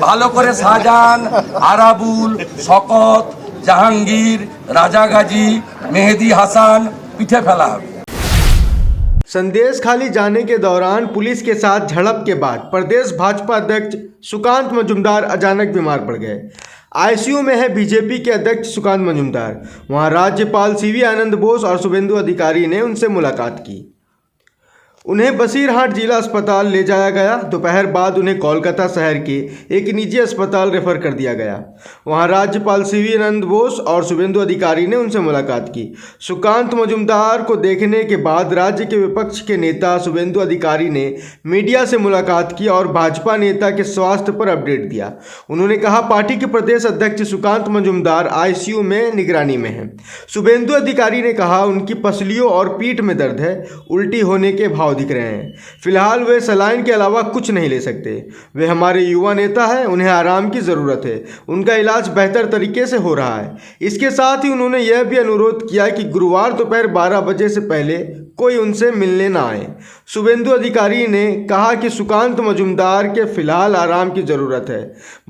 ভালো করে শাহজাহান, আরাবুল, শকত, জাহাঙ্গীর, রাজা गाजी, मेहदी হাসান পিঠে ফেলা হবে। संदेश खाली जाने के दौरान पुलिस के साथ झड़प के बाद प्रदेश भाजपा अध्यक्ष सुकांत मजूमदार अचानक बीमार पड़ गए। आईसीयू में है बीजेपी के अध्यक्ष सुकांत मजूमदार। वहां राज्यपाल सीवी आनंद बोस और शुभेंदु अधिकारी ने उनसे मुलाकात की। उन्हें बसीरहाट जिला अस्पताल ले जाया गया। दोपहर बाद उन्हें कोलकाता शहर के एक निजी अस्पताल रेफर कर दिया गया। वहां राज्यपाल सीवी आनंद बोस और शुभेंदु अधिकारी ने उनसे मुलाकात की। सुकांत मजूमदार को देखने के बाद राज्य के विपक्ष के नेता शुभेंदु अधिकारी ने मीडिया से मुलाकात की और भाजपा नेता के स्वास्थ्य पर अपडेट दिया। उन्होंने कहा, पार्टी के प्रदेश अध्यक्ष सुकांत मजूमदार आईसीयू में निगरानी में हैं। शुभेंदु अधिकारी ने कहा, उनकी पसलियों और पीठ में दर्द है, उल्टी होने के भाव दिख रहे हैं। फिलहाल वे सलाइन के अलावा कुछ नहीं ले सकते। वे हमारे युवा नेता हैं, उन्हें आराम की ज़रूरत है। उनका इलाज बेहतर तरीके से हो रहा है। इसके साथ ही उन्होंने यह भी अनुरोध किया कि गुरुवार दोपहर 12 बजे से पहले कोई उनसे मिलने ना आए। शुभेंदु अधिकारी ने कहा कि सुकांत मजूमदार के फिलहाल आराम की ज़रूरत है।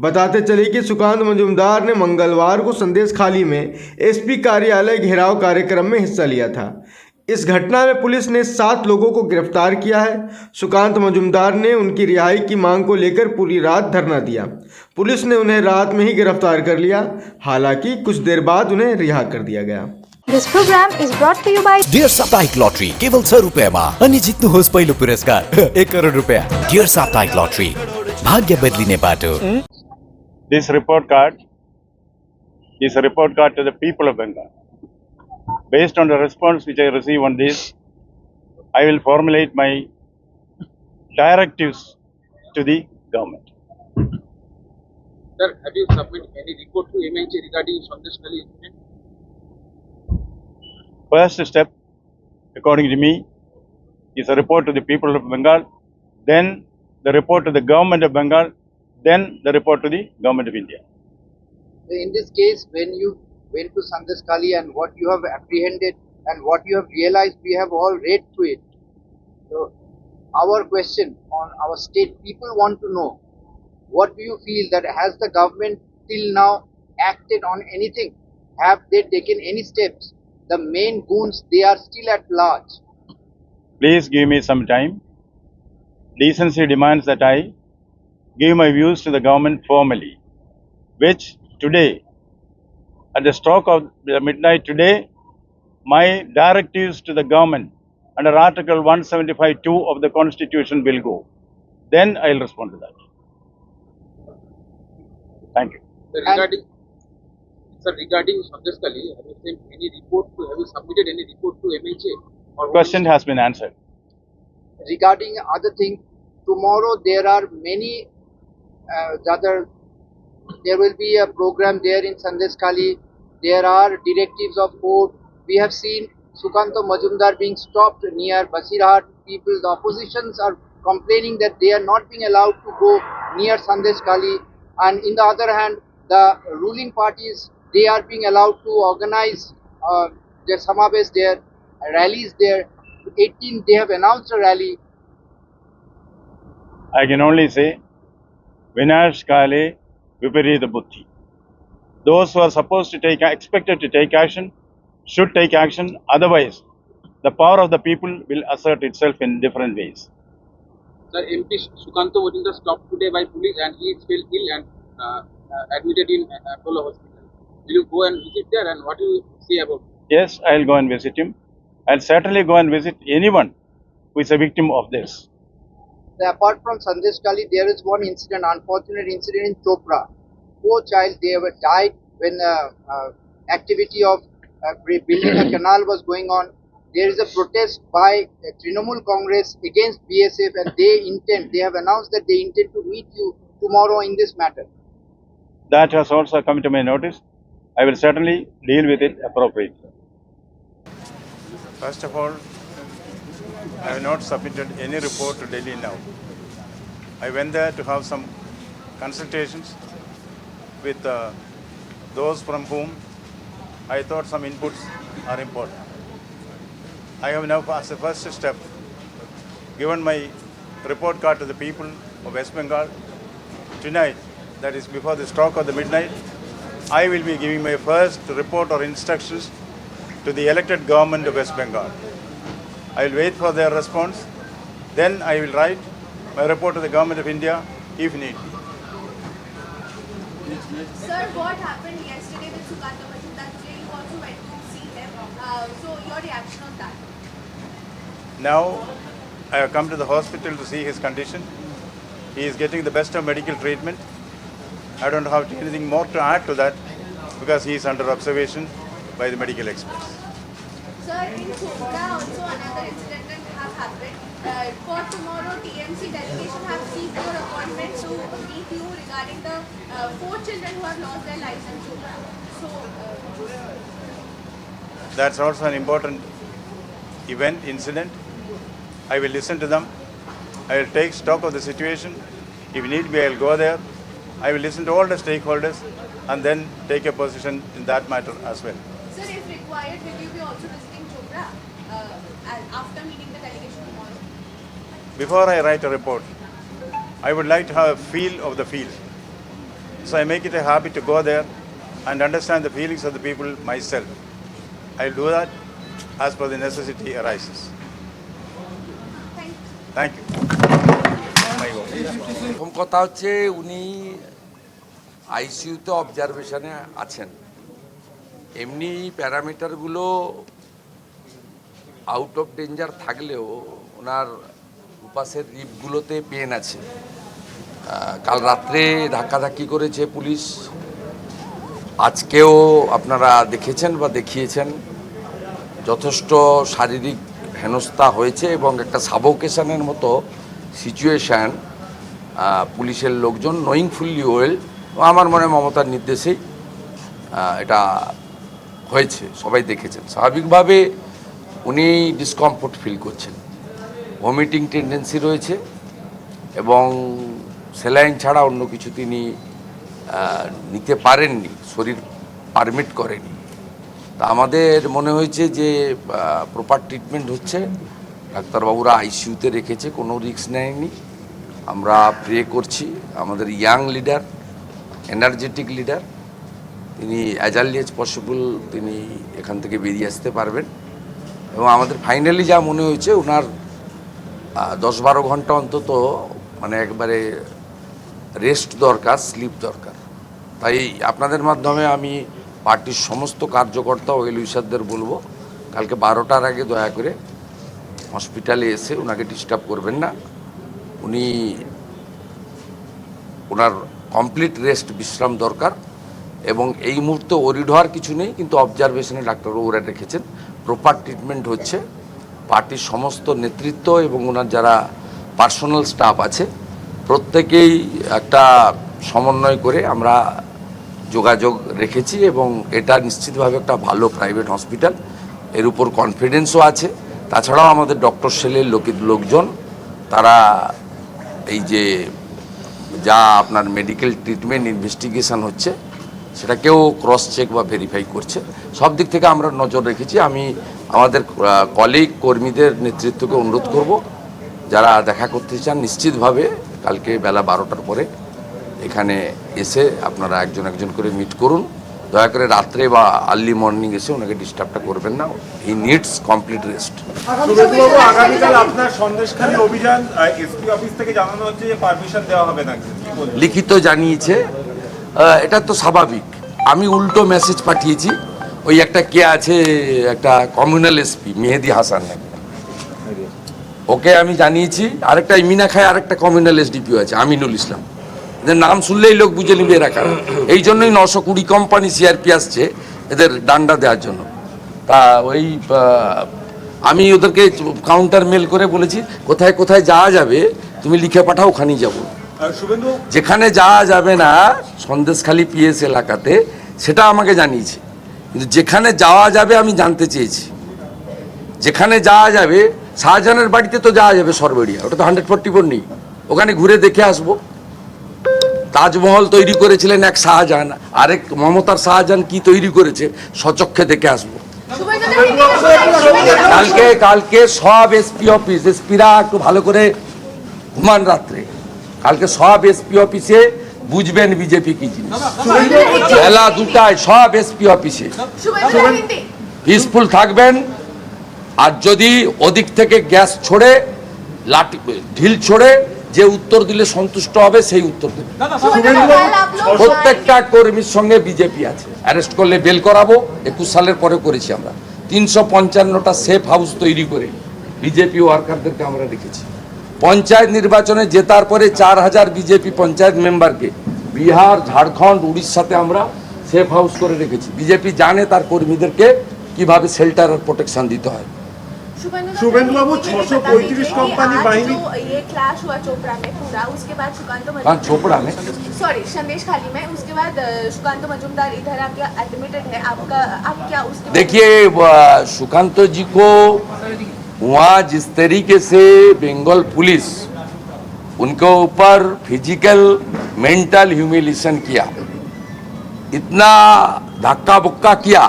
बताते चले कि सुकांत मजूमदार ने मंगलवार को संदेश खाली में एसपी कार्यालय घेराव कार्यक्रम में हिस्सा लिया था। इस घटना में पुलिस ने 7 लोगों को गिरफ्तार किया है। सुकांत मजूमदार ने उनकी रिहाई की मांग को लेकर पूरी रात धरना दिया। पुलिस ने उन्हें रात में ही गिरफ्तार कर लिया। हालांकि कुछ देर बाद उन्हें रिहा कर दिया गया। This program is brought to you by Dear साप्ताहिक लॉटरी केवल 100 रुपैयाँमा अनि जित्नुहोस् पहिलो पुरस्कार 1 करोड रुपैयाँ। डियर साप्ताहिक लॉटरी, भाग्य बदलिने बाटो। This report card is a report card to the people of Bengal. Based on the response which I receive on this, I will formulate my directives to the government. Sir, have you submitted any report to MHA regarding Sandesh Khali incident? First step, according to me, is a report to the people of Bengal, then the report to the government of Bengal, then the report to the government of India. In this case, when you went to Sandesh Khali and what you have apprehended and what you have realized, we have all read through it. So, our question on our state people want to know, what do you feel that has the government till now acted on anything? Have they taken any steps? The main goons, they are still at large. Please give me some time. Decency demands that I give my views to the government formally, which today, at the stroke of the midnight today, my directives to the government under Article 175(2) of the Constitution will go. Then I will respond to that. Thank you. Regarding Sandesh Khali, have you sent any report to? Have you submitted any report to MHA? Question has been answered. Regarding other things, tomorrow there are many there will be a program there in Sandesh Khali. There are directives of court. We have seen Sukanta Majumdar being stopped near Basirhat. People, the oppositions are complaining that they are not being allowed to go near Sandesh Khali. And in the other hand, the ruling parties, they are being allowed to organize their Samabes there, rallies there. 18, they have announced a rally. I can only say, Vinash Kale Viparita Buddhi. Those who are supposed to take, expected to take action, should take action. Otherwise, the power of the people will assert itself in different ways. Sir, MP Sukanta Majumdar stopped today by police and he is still ill and admitted in Apollo Hospital. Will you go and visit there and what do you say about it? Yes, I will go and visit him. I'll certainly go and visit anyone who is a victim of this. Apart from Sandesh Khali, there is one incident, unfortunate incident in Chopra. Poor child, they were died when activity of building a canal was going on. There is a protest by Trinamool Congress against BSF and they have announced that they intend to meet you tomorrow in this matter. That has also come to my notice. I will certainly deal with it appropriately. First of all, I have not submitted any report to Delhi now. I went there to have some consultations with those from whom I thought some inputs are important. I have now, as a first step, given my report card to the people of West Bengal. Tonight, that is before the stroke of the midnight, I will be giving my first report or instructions to the elected government of West Bengal. I will wait for their response. Then I will write my report to the government of India if need be. Sir, what happened yesterday with Sukanta Majumdar? Today you also went to see him. So your reaction on that? Now I have come to the hospital to see his condition. He is getting the best of medical treatment. I don't have anything more to add to that because he is under observation by the medical experts. Sir, in Chopra also another incident has happened. For tomorrow, TMC delegation have seeked your appointment to meet you regarding the 4 children who have lost their lives in Chopra. So, That's also an important incident. I will listen to them. I will take stock of the situation. If need be, I will go there. I will listen to all the stakeholders and then take a position in that matter as well. sir, if required, will you be also visiting Chopra after meeting the delegation tomorrow? Before I write a report, I would like to have a feel of the field. So I make it a habit to go there and understand the feelings of the people myself. I will do that as per the necessity arises. Thank you. My vote. প্রথম কথা হচ্ছে উনি আইসিইউতে অবজারভেশনে আছেন। এমনি প্যারামিটারগুলো out of danger থাকলেও ওনার উপাসের রিপগুলোতে pen আছে। কাল রাত্রে ধাক্কাধাক্কি করেছে পুলিশ, আজকেও আপনারা দেখেছেন বা দেখিয়েছেন যথেষ্ট শারীরিক হেনস্থা হয়েছে এবং একটা সাবোকেশনের মতো সিচুয়েশান পুলিশের লোকজন নোয়িংফুলি ওয়েল আমার মনে মমতার নির্দেশেই এটা হয়েছে, সবাই দেখেছেন। স্বাভাবিকভাবে উনি ডিসকমফোর্ট ফিল করছেন, ভমিটিং টেন্ডেন্সি রয়েছে এবং স্যালাইন ছাড়া অন্য কিছু তিনি নিতে পারেননি, শরীর পারমিট করেনি। তা আমাদের মনে হয়েছে যে প্রপার ট্রিটমেন্ট হচ্ছে, ডাক্তারবাবুরা আইসিইউতে রেখেছে, কোনো রিস্ক নেয়নি। আমরা প্রে করছি আমাদের ইয়াং লিডার, এনার্জেটিক লিডার, তিনি অ্যাজ আর্লি অ্যাজ পসিবল তিনি এখান থেকে বেরিয়ে আসতে পারবেন। এবং আমাদের ফাইনালি যা মনে হয়েছে ওনার 10-12 ঘন্টা অন্তত মানে একবারে রেস্ট দরকার, স্লিপ দরকার। তাই আপনাদের মাধ্যমে আমি পার্টির সমস্ত কার্যকর্তা ও এলইসারদের বলবো কালকে 12টার আগে দয়া করে হসপিটালে এসে ওনাকে ডিস্টার্ব করবেন না। উনি ওনার কমপ্লিট রেস্ট, বিশ্রাম দরকার এবং এই মুহূর্তে ওরিড হওয়ার কিছু নেই, কিন্তু অবজারভেশনে ডাক্তারবাবুরা রেখেছেন, প্রপার ট্রিটমেন্ট হচ্ছে। পার্টির সমস্ত নেতৃত্ব এবং ওনার যারা পার্সোনাল স্টাফ আছে প্রত্যেকেই একটা সমন্বয় করে আমরা যোগাযোগ রেখেছি এবং এটা নিশ্চিতভাবে একটা ভালো প্রাইভেট হসপিটাল, এর উপর কনফিডেন্সও আছে। তাছাড়াও আমাদের ডক্টর সেলের লোকজন তারা এই যে যা আপনার মেডিকেল ট্রিটমেন্ট ইনভেস্টিগেশন হচ্ছে সেটাকেও ক্রস চেক বা ভেরিফাই করছে। সব দিক থেকে আমরা নজর রেখেছি। আমি আমাদের কলিগ কর্মীদের নেতৃত্বকে অনুরোধ করব, যারা দেখা করতে চান নিশ্চিতভাবে কালকে বেলা 12টার পরে এখানে এসে আপনারা একজন একজন করে মিট করুন। দয়া করে রাত্রে বা আর্লি মর্নিং এসে ওনাকে ডিস্টার্বটা করবেন না, হি নিডস কমপ্লিট রেস্ট। সুব্রতবাবু, আগামীকাল আপনার সন্দেশখালী অভিযান এসপি অফিস থেকে জানানো হচ্ছে যে পারমিশন দেওয়া হবে না, লিখিত জানিয়েছে, এটা তো স্বাভাবিক। আমি উল্টো মেসেজ পাঠিয়েছি, ওই একটা কে আছে একটা কমিউনাল এসপি মেহেদি হাসান নাকি, ওকে আমি জানিয়েছি। আরেকটা মিনা খায় আরেকটা কমিউনাল এসডিপিও আছে আমিনুল ইসলাম, এদের নাম শুনলেই লোক বুঝে নিবে এরা কারা। এই জন্যই 920 কোম্পানি সিআরপি আসছে এদের ডান্ডা দেওয়ার জন্য। তা ওই আমি ওদেরকে কাউন্টার মেল করে বলেছি কোথায় কোথায় যাওয়া যাবে তুমি লিখে পাঠাও, ওখানেই যাবো। যেখানে যাওয়া যাবে না সন্দেশখালী পিএস এলাকাতে সেটা আমাকে জানিয়েছে, কিন্তু যেখানে যাওয়া যাবে আমি জানতে চেয়েছি। যেখানে যাওয়া যাবে, শাহজাহানের বাড়িতে তো যাওয়া যাবে সরবেরিয়া, ওটা তো 144 নেই, ওখানে ঘুরে দেখে আসবো। তাজমহল তৈরি করেছিলেন এক শাহজাহান, আরেক মমতার শাহজাহান কি তৈরি করেছে স্বচক্ষে দেখে আসবো। কালকে সব এসপি অফিস, এসপিরা একটু ভালো করে ঘুমান রাত্রে, কালকে সব এসপি অফিসে বুঝবেন বিজেপি কি জিনিস। খেলা দুটায় সব এসপি অফিসে পিসফুল থাকবেন, আর যদি ওদিক থেকে গ্যাস ছড়ে লাঠি ঢিল ছড়ে যে উত্তর দিলে সন্তুষ্ট হবে সেই উত্তর দেবে। প্রত্যেকটা কর্মীর সঙ্গে বিজেপি আছে, অ্যারেস্ট করলে বেল করাবো। 21 সালের পরে করেছি আমরা 355টা সেফ হাউস তৈরি করে বিজেপি ওয়ার্কারদেরকে আমরা রেখেছি। পঞ্চায়েত নির্বাচনে জেতার পরে 4000 বিজেপি পঞ্চায়েত মেম্বারকে বিহার, ঝাড়খণ্ড, উড়িষ্যাতে আমরা সেফ হাউস করে রেখেছি। বিজেপি জানে তার কর্মীদেরকে কিভাবে শেল্টার আর প্রোটেকশন দিতে হয়। शुभेंदु बाबू 635 कंपनी बाहिनी ये क्लैश हुआ चोपड़ा में पूरा, उसके बाद सुकांत चोपड़ा में सॉरी संदेश खाली में, उसके बाद सुकांत मजुमदार इधर आके एडमिटेड है। आपका आप क्या उसके देखिए सुकांत जी को वहाँ जिस तरीके से बंगाल पुलिस उनके ऊपर फिजिकल मेंटल ह्यूमिलिएशन किया, इतना धक्का बुक्का किया,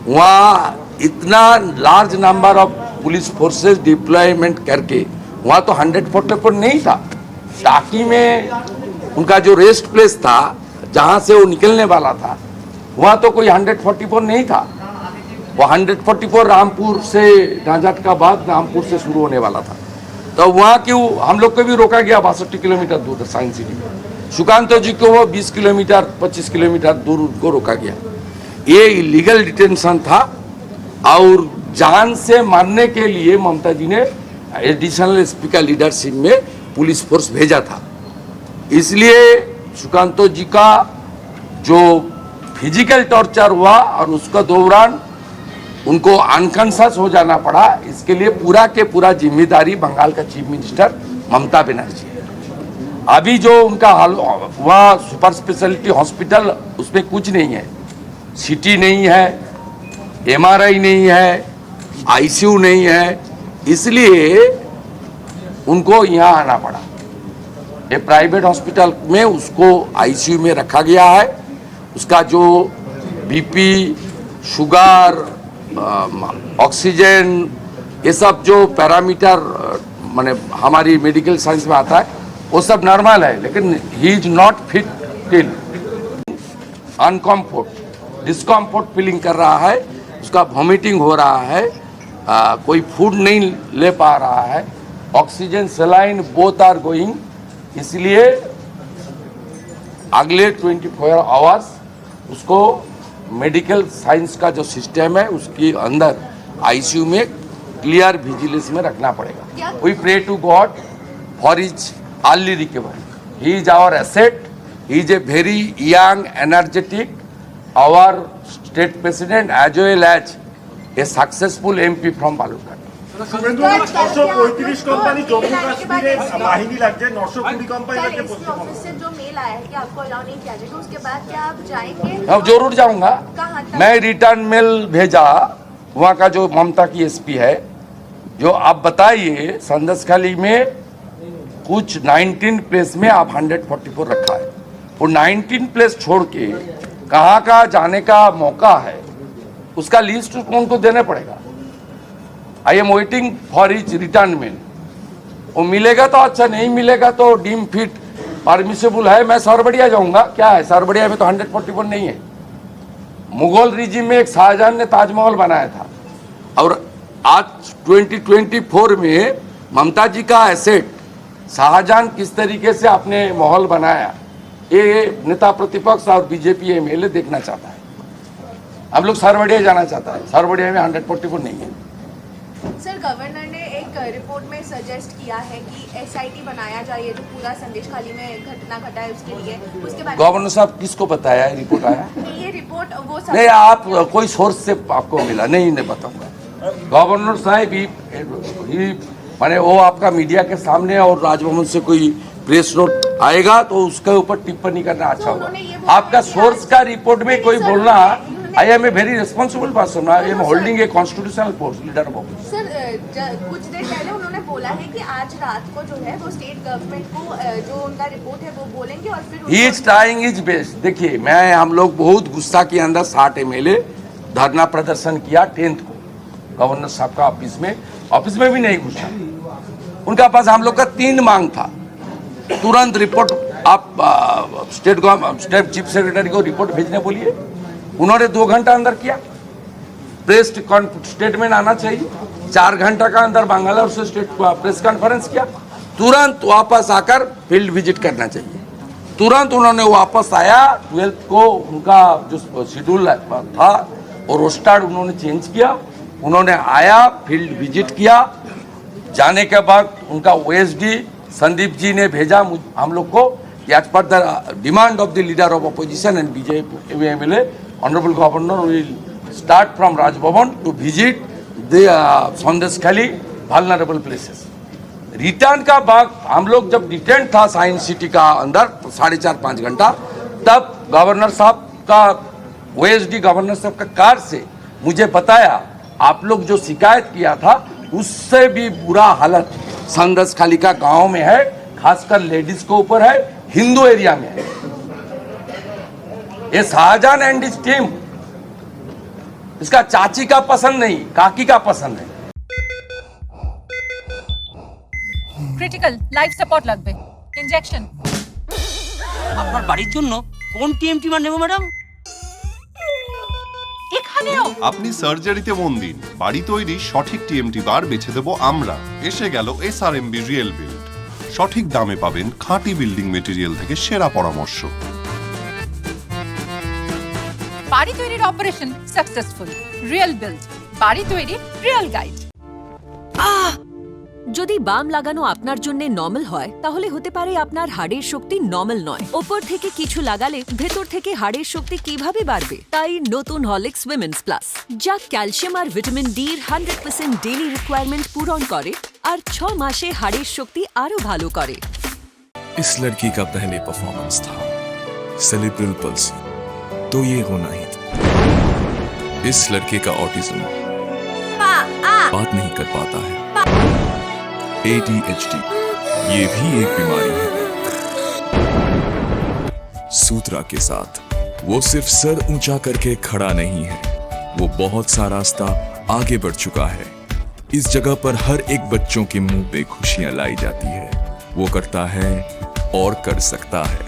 वहाँ इतना large number of police forces deployment करके वहाँ तो 144 नहीं था। टाकी में उनका जो रेस्ट प्लेस था जहाँ से वो निकलने वाला था वहाँ तो कोई 144 नहीं था। वो 144 रामपुर से नाजाट का बाद रामपुर से शुरू होने वाला था। तो वहाँ क्यों हम लोग को भी रोका गया 62 किलोमीटर दूर साइंस सिटी में। सुकांत जी को वो 20 किलोमीटर 25 किलोमीटर दूर उनको रोका गया। ये इलीगल डिटेंशन था और जान से मारने के लिए ममता जी ने एडिशनल एसपी का लीडरशिप में पुलिस फोर्स भेजा था। इसलिए सुकांत जी का जो फिजिकल टॉर्चर हुआ और उसका दौरान उनको अनकॉन्शियस हो जाना पड़ा, इसके लिए पूरा के पूरा जिम्मेदारी बंगाल का चीफ मिनिस्टर ममता बनर्जी है। अभी जो उनका हाल हुआ सुपर स्पेशलिटी हॉस्पिटल, उसमें कुछ नहीं है, सिटी नहीं है, एमआरआई नहीं है, आईसीयू नहीं है, इसलिए उनको यहाँ आना पड़ा। ये प्राइवेट हॉस्पिटल में उसको आईसीयू में रखा गया है। उसका जो बीपी, शुगर, ऑक्सीजन, ये सब जो पैरामीटर माने हमारी मेडिकल साइंस में आता है वो सब नॉर्मल है, लेकिन he is not fit till uncomfort discomfort feeling कर रहा है, उसका वॉमिटिंग हो रहा है, कोई फूड नहीं ले पा रहा है, oxygen saline both are going. इसलिए अगले 24 आवर्स उसको मेडिकल साइंस का जो सिस्टम है उसके अंदर आईसीयू में क्लियर विजिलेंस में रखना पड़ेगा। We pray to God for his early recovery. He is our asset, he is a very young energetic our state president as well as a successful MP from Balukhat. Suvendu Babu 635 company Jammu Kashmir बाहिनी লাগছে, 920 company লাগছে Paschimbanga. Office से जो mail आया है कि आपको allow नहीं किया जाएगा, उसके बाद क्या आप जाएंगे? अब जरूर जाऊंगा। कहाँ तक? मैं रिटर्न मेल भेजा वहाँ का जो ममता की एसपी है, जो आप बताइए संदेशखाली में कुछ 19 प्लेस में आप 144 रखा है, वो 19 प्लेस छोड़ के कहाँ कहाँ जाने का मौका है उसका लिस्ट उनको देना पड़ेगा। I am waiting for his return mail. वो मिलेगा तो अच्छा, नहीं मिलेगा तो डीम फिट परमिसेबल है, मैं सरबड़िया जाऊंगा। क्या है सरबड़िया में तो 144 नहीं है। मुगल रिजिम में एक शाहजहां ने ताजमहल बनाया था और आज 2024 में ममता जी का एसेट शाहजहां किस तरीके से आपने महल बनाया, ये नेता प्रतिपक्ष और बीजेपी एमएलए देखना चाहता है। हम लोग सरवड़िया जाना चाहता है, सरवड़िया में 144 नहीं है। सर गवर्नर ने एक रिपोर्ट में सजेस्ट किया है कि एसआईटी बनाया जाए, जो पूरा संदेशखाली में घटना घटा है उसके लिए। उसके बाद गवर्नर साहब किसको बताया है रिपोर्ट आया? ये रिपोर्ट वो सब नहीं, आप कोई सोर्स से आपको मिला? नहीं बताऊंगा। गवर्नर साहब ही माने वो आपका मीडिया के सामने और राजभवन से कोई प्रेस नोट आएगा तो उसके ऊपर टिप्पणी करना अच्छा होगा। आपका सोर्स का रिपोर्ट में कोई बोलना, I am a very responsible person, I am holding a constitutional post, leader of office. Sir कुछ देर पहले उन्होंने बोला है कि आज रात को जो है वो स्टेट गवर्नमेंट को जो उनका रिपोर्ट है वो बोलेंगे और फिर he is trying his best. देखिए मैं हम लोग बहुत गुस्सा के अंदर 60 एमएलए धरना प्रदर्शन किया 10th को गवर्नर साहब का ऑफिस में भी नहीं घुसा। उनका पास हम लोग का 3 मांग था, तुरंत रिपोर्ट आप स्टेट चीफ सेक्रेटरी को रिपोर्ट भेजने बोलिए। उन्होंने 2 घंटा अंदर किया। प्रेस स्टेटमेंट आना चाहिए। 4 घंटा का अंदर बैंगलोर से प्रेस कॉन्फ्रेंस किया। तुरंत वापस आकर फील्ड विजिट करना चाहिए। तुरंत उन्होंने वापस आया। 12th को उनका जो शेड्यूल था और रोस्टर उन्होंने चेंज किया। उन्होंने आया, फील्ड विजिट किया। जाने के बाद उनका ओएसडी संदीप जी ने भेजा हम लोग को कि as per the demand of the leader of opposition and BJP MLA honourable governor will start from Raj Bhavan to visit the Sandeshkhali vulnerable places. Return का बाद हम लोग जब डिटेन था साइंस सिटी का अंदर 4.5-5 घंटा, तब गवर्नर साहब का ओएसडी गवर्नर साहब का कार से मुझे बताया आप लोग जो शिकायत किया था उससे भी बुरा हालत संदेशखाली का गांव में है, खासकर लेडीज के ऊपर है, हिंदू एरिया में है। ये शाहजहां एंड हिज टीम, इसका चाची का पसंद नहीं, काकी का पसंद है। ক্রিটিক্যাল লাইফ সাপোর্ট লাগবে, ইনজেকশন। আপনার বাড়ির জন্য কোন টিএমটি মান নেব ম্যাডাম? এখানেও আপনি সার্জারিতে মন দিন, বাড়ি তৈরি সঠিক টিএমটি বার বেছে দেব আমরা। এসে গেল এসআরএমবি রিয়েল বিল্ড। সঠিক দামে পাবেন খাঁটি বিল্ডিং মেটেরিয়াল থেকে সেরা পরামর্শ। বাড়ি তৈরির অপারেশন সাকসেসফুল। রিয়েল বিল্ড, বাড়ি তৈরির রিয়েল গাইড। যদি বাম লাগানো আপনার জন্য নরমাল হয় তাহলে হতে পারে আপনার হাড়ের শক্তি নরমাল নয়। উপর থেকে কিছু লাগালে ভেতর থেকে হাড়ের শক্তি কিভাবে বাড়বে? তাই নতুন হরলিক্স উইমেন্স প্লাস, যা ক্যালসিয়াম আর ভিটামিন ডির 100% ডেইলি রিকোয়ারমেন্ট পূরণ করে আর 6 মাসে হাড়ের শক্তি আরো ভালো করে। इस लड़की का पहले परफॉर्मेंस था सेरिब्रल पल्सी, तो ये होना ही था। इस लड़के का ऑटिज्म, बात नहीं कर पाता है। ADHD ये भी एक बीमारी है। सूत्रा के साथ वो सिर्फ सर ऊंचा करके खड़ा नहीं है, वो बहुत सा रास्ता आगे बढ़ चुका है। इस जगह पर हर एक बच्चों के मुंह पे खुशियां लाई जाती है। वो करता है और कर सकता है,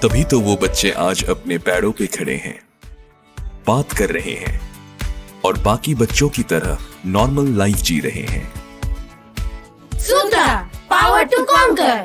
तभी तो वो बच्चे आज अपने पैरों पे खड़े हैं, बात कर रहे हैं और बाकी बच्चों की तरह नॉर्मल लाइफ जी रहे हैं। Sutra, power to conquer.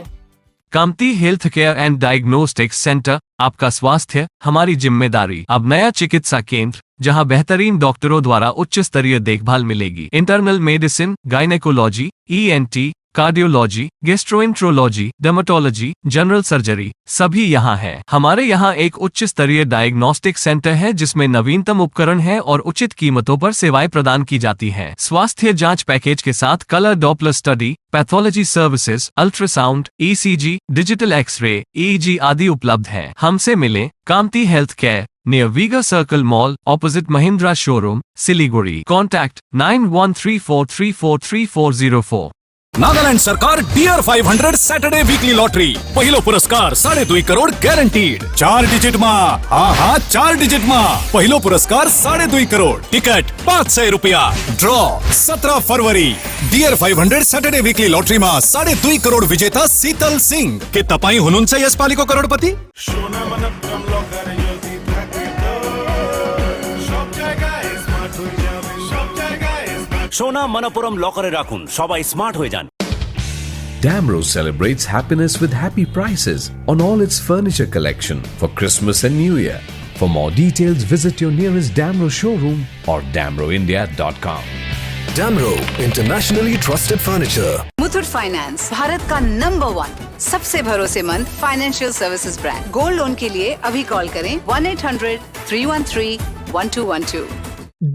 Kamati health care and diagnostics centre, आपका स्वास्थ्य हमारी जिम्मेदारी। अब नया चिकित्सा केंद्र जहां बेहतरीन डॉक्टरों द्वारा उच्च स्तरीय देखभाल मिलेगी। Internal medicine, gynaecology, ENT, cardiology, gastroenterology, dermatology, general surgery सभी यहाँ है। हमारे यहाँ एक उच्च स्तरीय डायग्नोस्टिक सेंटर है जिसमें नवीनतम उपकरण है और उचित कीमतों पर सेवाएं प्रदान की जाती हैं। स्वास्थ्य जांच पैकेज के साथ colour Doppler study, pathology services, ultrasound, ECG, digital x ray, EEG आदि उपलब्ध है। हमसे मिले Kamati health care, near Vega circle mall, opposite Mahindra showroom, Siliguri. Contact 9134343404। Nagaland सरकार डियर 500 सॅटर्डे वीकली लॉटरी, पहिलो पुरस्कार 2.5 करोड गॅरंटीड। 4 डिजिट मा, हाँ 4 डिजिट मा पहिलो पुरस्कार 2.5 करोड। टिकट 500 रुपया। ड्रॉ 17 फरवरी। डियर 500 सॅटर्डे वीकली लॉटरी मा 2.5 करोड विजेता शीतल सिंह के तपाई हुनुहुन्छ यसपालि को करोडपति। সোনা মনপুরম লকারে রাখুন, সবাই স্মার্ট হয়ে যান। Damro celebrates happiness with happy prices on all its furniture collection for Christmas and New Year. For more details, visit your nearest Damro showroom or damroindia.com. Damro, internationally trusted furniture. Muthoot finance, Bharat का number 1 सबसे भरोसेमंद financial services brand. Gold loan के लिए अभी call करें 1-800-313-1212।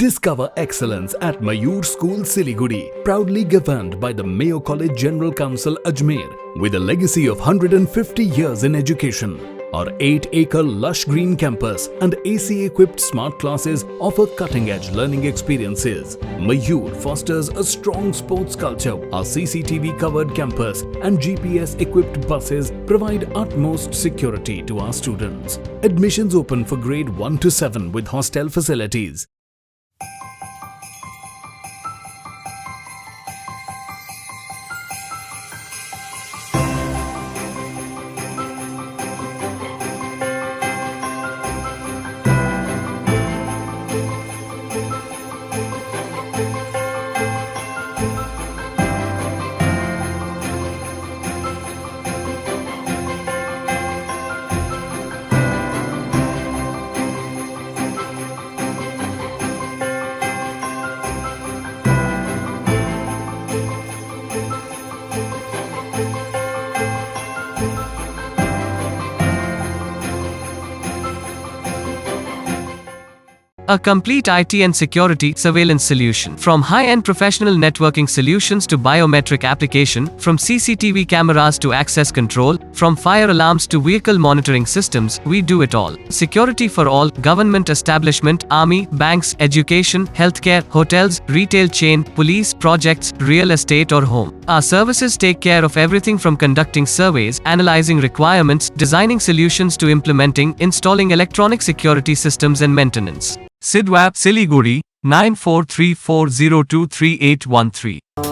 Discover excellence at Mayur School, Siliguri, proudly governed by the Mayo College General Council, Ajmer, with a legacy of 150 years in education. Our 8-acre lush green campus and AC-equipped smart classes offer cutting-edge learning experiences. Mayur fosters a strong sports culture. Our CCTV-covered campus and GPS-equipped buses provide utmost security to our students. Admissions open for grade 1 to 7 with hostel facilities. A complete IT and security surveillance solution. From high-end professional networking solutions to biometric application, from CCTV cameras to access control, from fire alarms to vehicle monitoring systems, we do it all. Security for all, government establishment, army, banks, education, healthcare, hotels, retail chain, police, projects, real estate or home. Our services take care of everything from conducting surveys, analyzing requirements, designing solutions to implementing, installing electronic security systems and maintenance. Sidwap Siliguri 9434023813